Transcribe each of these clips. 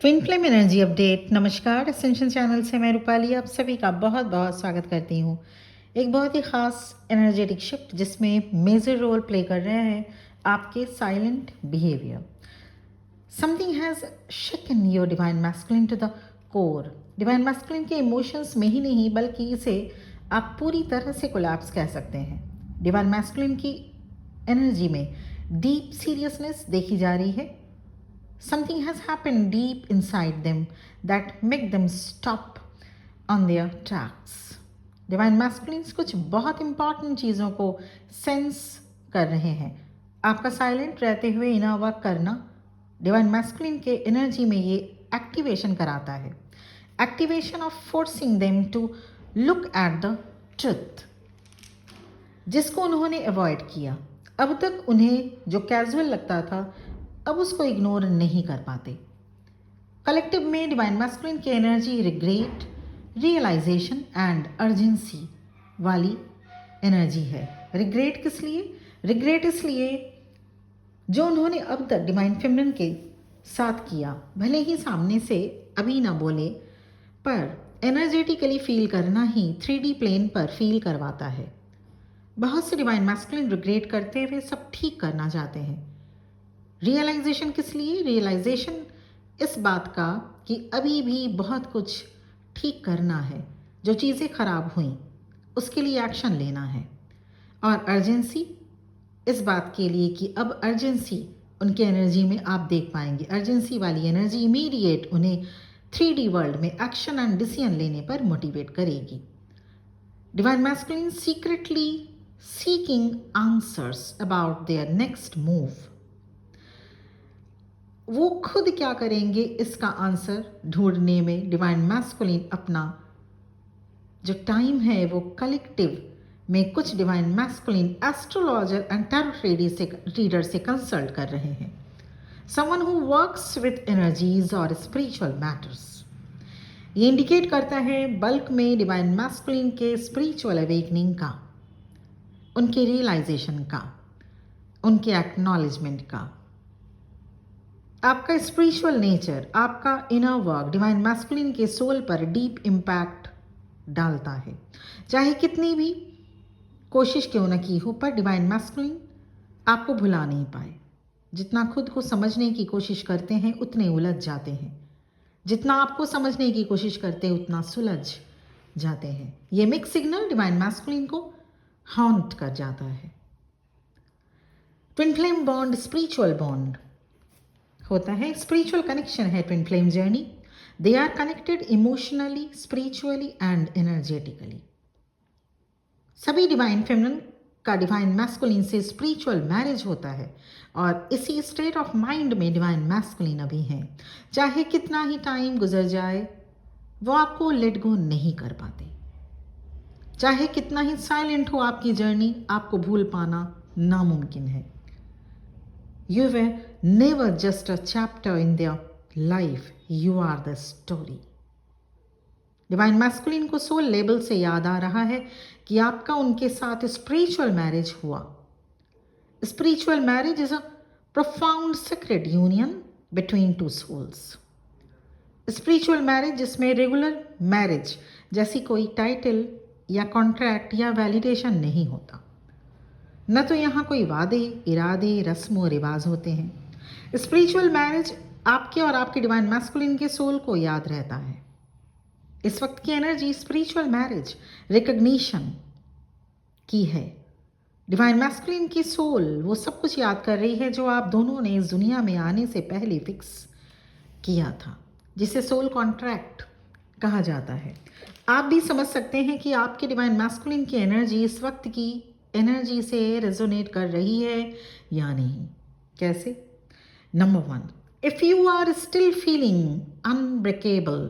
Twin flame energy update. नमस्कार, essential channel से मैं रूपाली आप सभी का बहुत बहुत स्वागत करती हूँ। एक बहुत ही ख़ास एनर्जेटिक शिफ्ट जिसमें मेजर रोल प्ले कर रहे हैं आपके silent behaviour. Something has shaken your divine masculine to the core. Divine masculine के इमोशंस में ही नहीं बल्कि इसे आप पूरी तरह से कोलैप्स कह सकते हैं। डिवाइन मैस्कुलिन की एनर्जी में डीप सीरियसनेस देखी जा रही है। Something has happened deep inside them that make them stop on their tracks. Divine masculines कुछ बहुत इंपॉर्टेंट चीज़ों को सेंस कर रहे हैं। आपका साइलेंट रहते हुए इनर वर्क करना डिवाइन मैस्कुलिन के एनर्जी में ये एक्टिवेशन कराता है। Activation of forcing them to look at the truth, जिसको उन्होंने अवॉइड किया। अब तक उन्हें जो कैजुअल लगता था अब उसको इग्नोर नहीं कर पाते। कलेक्टिव में डिवाइन मैस्कुलिन की energy regret, realisation and urgency वाली एनर्जी है। रिग्रेट किस लिए? रिग्रेट इसलिए जो उन्होंने अब तक डिवाइन फेमिनिन के साथ किया, भले ही सामने से अभी ना बोले पर एनर्जेटिकली फील करना ही 3D प्लेन पर फील करवाता है। बहुत से डिवाइन मैस्कुलिन रिग्रेट करते हुए सब ठीक करना चाहते हैं। रियलाइजेशन किस लिए? रियलाइजेशन इस बात का कि अभी भी बहुत कुछ ठीक करना है, जो चीज़ें खराब हुई उसके लिए एक्शन लेना है। और अर्जेंसी इस बात के लिए कि अब अर्जेंसी उनके एनर्जी में आप देख पाएंगे। अर्जेंसी वाली एनर्जी इमीडिएट उन्हें 3D वर्ल्ड में एक्शन एंड डिसीजन लेने पर मोटिवेट करेगी। Divine masculine secretly seeking answers about their next move. वो खुद क्या करेंगे इसका आंसर ढूंढने में डिवाइन मैस्कुलिन अपना जो टाइम है वो कलेक्टिव में कुछ divine masculine astrologer and tarot reader से कंसल्ट कर रहे हैं। Someone who works with energies और स्पिरिचुअल मैटर्स। ये इंडिकेट करता है बल्क में डिवाइन मैस्कुलिन के स्पिरिचुअल अवेकनिंग का, उनके रियलाइजेशन का, उनके एक्नॉलेजमेंट का। आपका स्पिरिचुअल नेचर, आपका इनर वर्क डिवाइन मैस्कुलिन के सोल पर डीप इम्पैक्ट डालता है। चाहे कितनी भी कोशिश क्यों न की हो, पर डिवाइन मैस्कुलिन आपको भुला नहीं पाए। जितना खुद को समझने की कोशिश करते हैं उतने उलझ जाते हैं, जितना आपको समझने की कोशिश करते हैं उतना सुलझ जाते हैं। ये मिक्स सिग्नल डिवाइन मैस्कुलिन को हॉन्ट कर जाता है। Twin flame bond spiritual bond होता है, स्पिरिचुअल कनेक्शन है twin flame journey. They are connected emotionally, spiritually and energetically. सभी डिवाइन फेमिनिन का डिवाइन मैस्कुलिन से स्पिरिचुअल मैरिज होता है और इसी स्टेट ऑफ माइंड में डिवाइन मैस्कुलिन अभी हैं। चाहे कितना ही टाइम गुजर जाए वो आपको लेट गो नहीं कर पाते। चाहे कितना ही साइलेंट हो आपकी जर्नी, आपको भूल पाना नामुमकिन है। You were never just a chapter in their life, you are the story. Divine masculine को सोल लेबल से याद आ रहा है कि आपका उनके साथ स्पिरिचुअल मैरिज हुआ। Spiritual marriage is a profound secret union between two souls. Spiritual marriage जिसमें रेगुलर मैरिज जैसी कोई टाइटल या कॉन्ट्रैक्ट या वैलिडेशन नहीं होता, न तो यहाँ कोई वादे, इरादे, रस्म और रिवाज होते हैं। स्पिरिचुअल मैरिज आपके और आपके डिवाइन मैस्कुलिन के सोल को याद रहता है। इस वक्त की एनर्जी स्पिरिचुअल मैरिज रिकग्निशन की है। डिवाइन मैस्कुलिन की सोल वो सब कुछ याद कर रही है जो आप दोनों ने इस दुनिया में आने से पहले फिक्स किया था, जिसे सोल कॉन्ट्रैक्ट कहा जाता है। आप भी समझ सकते हैं कि आपके डिवाइन मैस्कुलिन की एनर्जी इस वक्त की एनर्जी से रेजोनेट कर रही है या नहीं। कैसे? Number 1, if you are still feeling unbreakable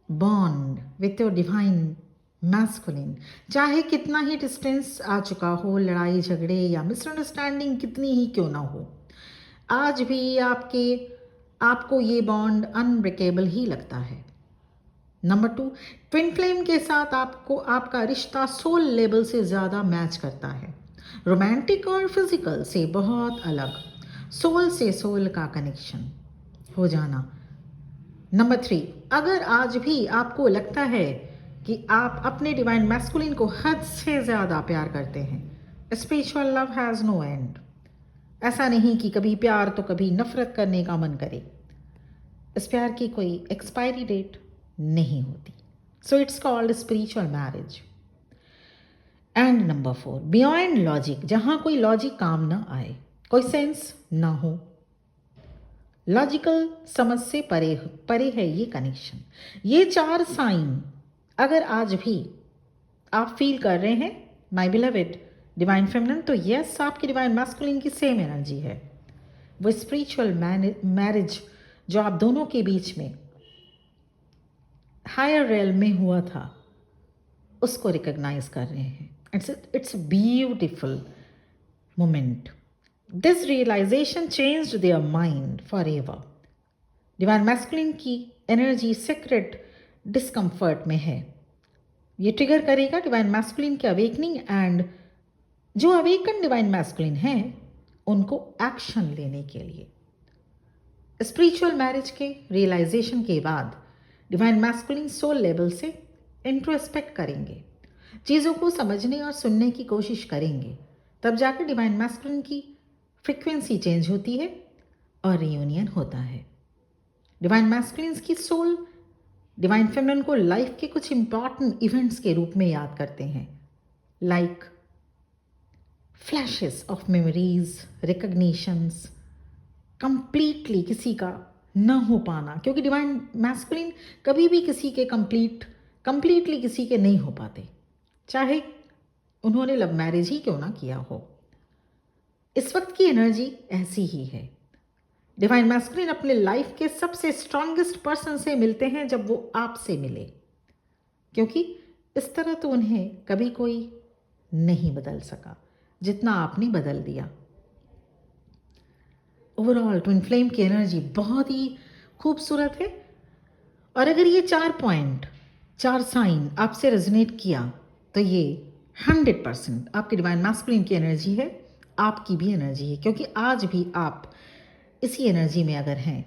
bond with your divine masculine, चाहे कितना ही डिस्टेंस आ चुका हो, लड़ाई झगड़े या मिसअंडरस्टैंडिंग कितनी ही क्यों ना हो, आज भी आपको ये बॉन्ड अनब्रेकेबल ही लगता है। नंबर 2, ट्विन फ्लेम के साथ आपको आपका रिश्ता सोल लेवल से ज़्यादा मैच करता है। रोमांटिक और फिजिकल से बहुत अलग, सोल से सोल का कनेक्शन। हो जाना। नंबर 3, अगर आज भी आपको लगता है कि आप अपने डिवाइन मैस्कुलिन को हद से ज़्यादा प्यार करते हैं, spiritual love has no end. ऐसा नहीं कि कभी प्यार तो कभी नफरत करने का मन करे। इस प्यार की कोई एक्सपायरी डेट नहीं होती। So it's called spiritual marriage. And number 4, beyond logic, जहां कोई लॉजिक काम ना आए, कोई सेंस ना हो, लॉजिकल समझ से परे परे है ये कनेक्शन। ये 4 साइन अगर आज भी आप फील कर रहे हैं माय बिलवेड डिवाइन फेमिनिन, तो यस, आपकी डिवाइन मैस्कुलिन की सेम एनर्जी है। वो स्पिरिचुअल मैरिज जो आप दोनों के बीच में हायर रेल में हुआ था, उसको रिकॉग्नाइज कर रहे हैं। It's beautiful moment. This realization changed their mind forever. Divine masculine की एनर्जी सीक्रेट डिस्कम्फर्ट में है। ये ट्रिगर करेगा डिवाइन मैस्कुलिन के अवेकनिंग, एंड जो अवेकन डिवाइन मैस्कुलिन है उनको एक्शन लेने के लिए। स्पिरिचुअल मैरिज के रियलाइजेशन के बाद डिवाइन मैस्कुलिन सोल लेवल से इंट्रोस्पेक्ट करेंगे, चीज़ों को समझने और सुनने की कोशिश करेंगे, तब जाकर डिवाइन मैस्कुलिन की फ्रीक्वेंसी चेंज होती है और रियूनियन होता है। डिवाइन मैस्कुलिन्स की सोल डिवाइन फेमिनिन को लाइफ के कुछ इंपॉर्टेंट इवेंट्स के रूप में याद करते हैं, like flashes of memories, recognitions, completely किसी का न हो पाना, क्योंकि डिवाइन मैस्कुलिन कभी भी किसी के कंप्लीटली किसी के नहीं हो पाते, चाहे उन्होंने लव मैरिज ही क्यों ना किया हो। इस वक्त की एनर्जी ऐसी ही है। डिवाइन मैस्कुलिन अपने लाइफ के सबसे स्ट्रांगेस्ट पर्सन से मिलते हैं जब वो आपसे मिले, क्योंकि इस तरह तो उन्हें कभी कोई नहीं बदल सका जितना आपने बदल दिया। ओवरऑल ट्विन फ्लेम की एनर्जी बहुत ही खूबसूरत है। और अगर ये 4 पॉइंट, 4 साइन आपसे रेजोनेट किया, तो ये 100% आपकी डिवाइन मैस्कुलिन की एनर्जी है, आपकी भी एनर्जी है, क्योंकि आज भी आप इसी एनर्जी में अगर हैं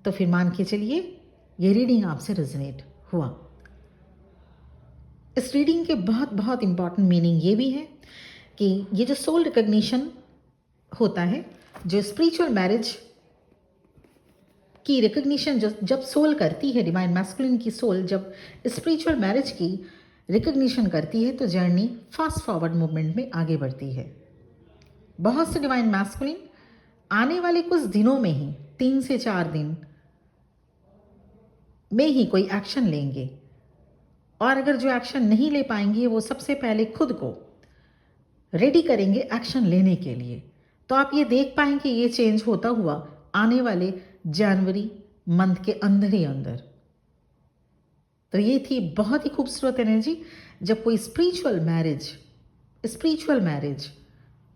तो फिर मान के चलिए ये रीडिंग आपसे रेजोनेट हुआ। इस रीडिंग के बहुत बहुत इंपॉर्टेंट मीनिंग ये भी है कि ये जो सोल रिकग्निशन होता है, जो स्पिरिचुअल मैरिज की रिकग्निशन जब सोल करती है, डिवाइन मैस्कुलिन की सोल जब स्पिरिचुअल मैरिज की रिकग्निशन करती है, तो जर्नी फास्ट फॉरवर्ड मूवमेंट में आगे बढ़ती है। बहुत से डिवाइन मैस्कुलिन आने वाले कुछ दिनों में ही, 3 से 4 दिन में ही कोई एक्शन लेंगे, और अगर जो एक्शन नहीं ले पाएंगे वो सबसे पहले खुद को रेडी करेंगे एक्शन लेने के लिए। तो आप ये देख पाएंगे ये चेंज होता हुआ आने वाले जनवरी मंथ के अंदर ही अंदर। तो ये थी बहुत ही खूबसूरत एनर्जी जब कोई स्पिरिचुअल मैरिज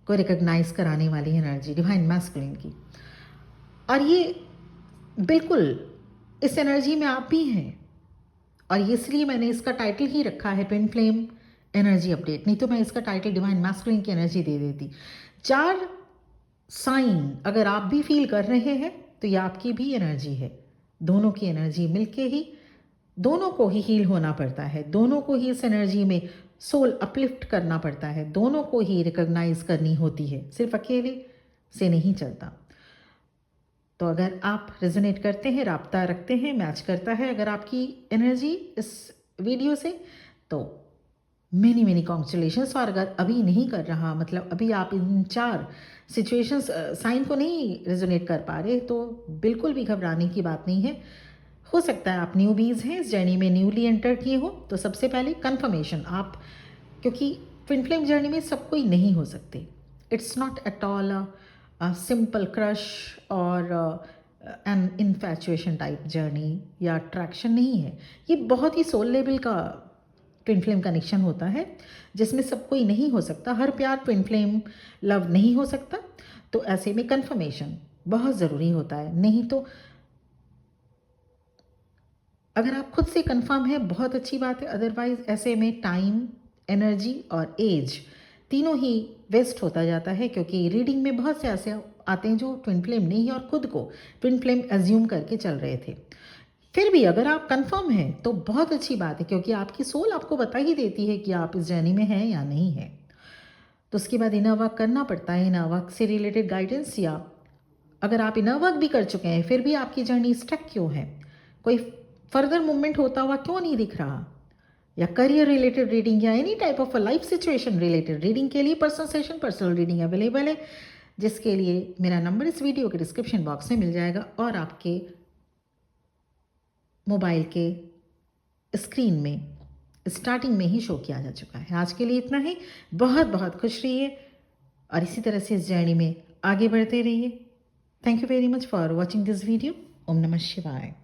को रिकॉग्नाइज कराने वाली एनर्जी डिवाइन मैस्कुलिन की। और ये बिल्कुल इस एनर्जी में आप भी हैं, और इसलिए मैंने इसका टाइटल ही रखा है ट्विन फ्लेम एनर्जी अपडेट, नहीं तो मैं इसका टाइटल डिवाइन मैस्कुलिन की एनर्जी दे देती। 4 साइन अगर आप भी फील कर रहे हैं तो ये आपकी भी एनर्जी है। दोनों की एनर्जी मिलके ही, दोनों को ही हील होना पड़ता है, दोनों को ही इस एनर्जी में सोल अपलिफ्ट करना पड़ता है, दोनों को ही रिकॉग्नाइज करनी होती है, सिर्फ अकेले से नहीं चलता। तो अगर आप रेजोनेट करते हैं, राब्ता रखते हैं, मैच करता है अगर आपकी एनर्जी इस वीडियो से, तो मेनी कॉन्ग्रेचुलेशंस। और अगर अभी नहीं कर रहा, मतलब अभी आप इन 4 सिचुएशंस साइन को नहीं रेजोनेट कर पा रहे, तो बिल्कुल भी घबराने की बात नहीं है। हो सकता है आप न्यूबीज़ हैं, इस जर्नी में न्यूली एंटर किए हो, तो सबसे पहले कन्फर्मेशन आप, क्योंकि ट्विन फ्लेम जर्नी में सब कोई नहीं हो सकते। It's not at all simple crush और एन इन्फैचुएशन टाइप जर्नी या अट्रैक्शन नहीं है। ये बहुत ही सोल लेवल का ट्विन फ्लेम कनेक्शन होता है, जिसमें सब कोई नहीं हो सकता, हर प्यार ट्विन फ्लेम लव नहीं हो सकता। तो ऐसे में कन्फर्मेशन बहुत ज़रूरी होता है, नहीं तो अगर आप खुद से कंफर्म है बहुत अच्छी बात है, अदरवाइज ऐसे में टाइम, एनर्जी और एज तीनों ही वेस्ट होता जाता है, क्योंकि रीडिंग में बहुत से ऐसे आते हैं जो ट्विन फ्लेम नहीं है और खुद को ट्विन फ्लेम एज्यूम करके चल रहे थे। फिर भी अगर आप कंफर्म हैं तो बहुत अच्छी बात है, क्योंकि आपकी सोल आपको बता ही देती है कि आप इस जर्नी में हैं या नहीं हैं। तो उसके बाद इनर वर्क करना पड़ता है। इनर वर्क से रिलेटेड गाइडेंस, या अगर आप इनर वर्क भी कर चुके हैं फिर भी आपकी जर्नी स्टक क्यों है, कोई फर्दर मूवमेंट होता हुआ क्यों नहीं दिख रहा, या करियर रिलेटेड रीडिंग या any type of life situation related reading के लिए personal session, personal reading available है, जिसके लिए मेरा नंबर इस वीडियो के डिस्क्रिप्शन बॉक्स में मिल जाएगा और आपके मोबाइल के स्क्रीन में स्टार्टिंग में ही शो किया जा चुका है। आज के लिए इतना ही। बहुत बहुत खुश रहिए और इसी तरह से इस जर्नी में आगे बढ़ते रहिए। Thank you very much for watching this video. ओम नमः शिवाय।